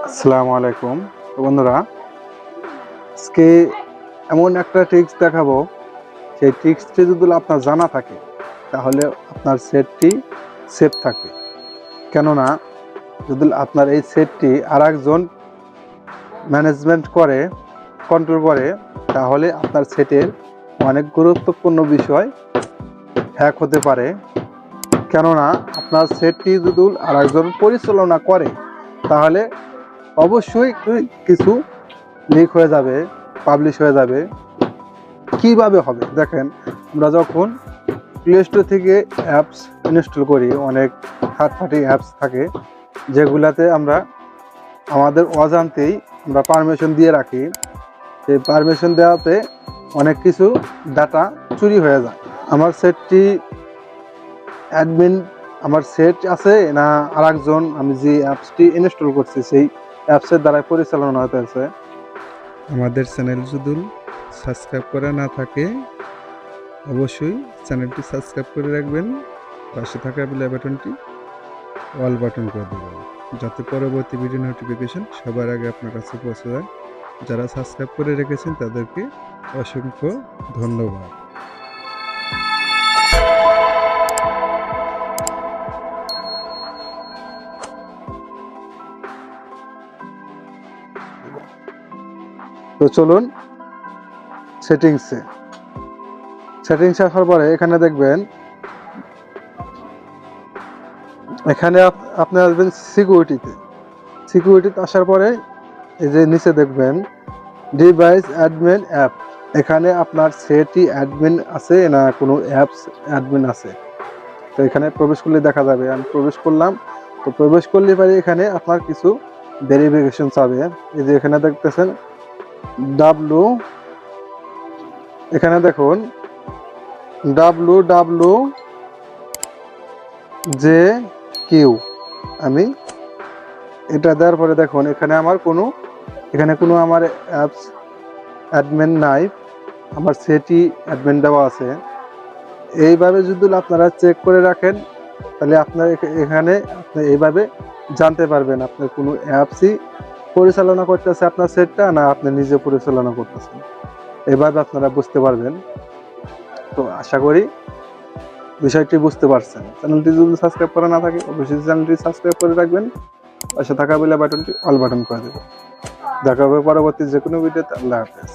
আসসালামু আলাইকুম। তো বন্ধুরা, আজকে এমন একটা ট্রিক্স দেখাবো, সেই ট্রিক্সটি যদি আপনার জানা থাকে তাহলে আপনার সেটটি সেফ থাকবে। কেননা যদি আপনার এই সেটটি আরেকজন ম্যানেজমেন্ট করে, কন্ট্রোল করে, তাহলে আপনার সেটের অনেক গুরুত্বপূর্ণ বিষয় হ্যাক হতে পারে। কেননা আপনার সেটটি যদি আরেকজন পরিচালনা করে তাহলে অবশ্যই কিছু লিক হয়ে যাবে, পাবলিশ হয়ে যাবে। কিভাবে হবে দেখেন, আমরা যখন প্লে স্টোর থেকে অ্যাপস ইনস্টল করি, অনেক থার্ড পার্টি অ্যাপস থাকে যেগুলাতে আমরা আমাদের অজান্তেই আমরা পারমিশন দিয়ে রাখি। সেই পারমিশন দেওয়াতে অনেক কিছু ডাটা চুরি হয়ে যায়। আমার সেটটি অ্যাডমিন আমার সেট আছে না আরেকজন, আমি যে অ্যাপসটি ইনস্টল করছি সেই অ্যাপসের দ্বারা পরিচালনা হতেছে। আমাদের চ্যানেল যদি সাবস্ক্রাইব করা না থাকে অবশ্যই চ্যানেলটি সাবস্ক্রাইব করে রাখবেন, পাশে থাকা বেল বাটনটি অল বাটন করে দেবেন, যাতে পরবর্তী ভিডিও নোটিফিকেশন সবার আগে আপনার কাছে পৌঁছে যায়। যারা সাবস্ক্রাইব করে রেখেছেন তাদেরকে অসংখ্য ধন্যবাদ। তো চলুন সেটিংসে আসার পরে এখানে দেখবেন, এখানে আপনি আসবেন সিকিউরিটিতে আসার পরে এই যে নিচে দেখবেন ডিভাইস অ্যাডমিন অ্যাপ। এখানে আপনার সেটই অ্যাডমিন আছে না কোনো অ্যাপস অ্যাডমিন আছে, তো এখানে প্রবেশ করলে দেখা যাবে। আমি প্রবেশ করলাম, তো প্রবেশ করলে পারে এখানে আপনার কিছু ভেরিফিকেশন চাবে। এই যে এখানে দেখতেছেন এখানে দেখুন WWJQ। আমি এটা দেওয়ার পরে দেখুন এখানে কোনো আমার অ্যাপস অ্যাডমিন নাই, আমার সেটই অ্যাডমিন দেওয়া আছে। এইভাবে যদি আপনারা চেক করে রাখেন তাহলে আপনার এখানে আপনি এইভাবে জানতে পারবেন আপনার কোনো অ্যাপসই পরিচালনা করতেছে আপনার সেটটা না আপনি নিজে পরিচালনা করতেছেন। এইভাবে আপনারা বুঝতে পারবেন। তো আশা করি বিষয়টি বুঝতে পারছেন। চ্যানেলটি যদি সাবস্ক্রাইব করা না থাকে অবশ্যই চ্যানেলটি সাবস্ক্রাইব করে রাখবেন, পাশে থাকা বেল বাটনটি অল বাটন করে দেবেন। দেখা হবে পরবর্তী যে কোনো ভিডিওতে। আল্লাহ হাফেজ।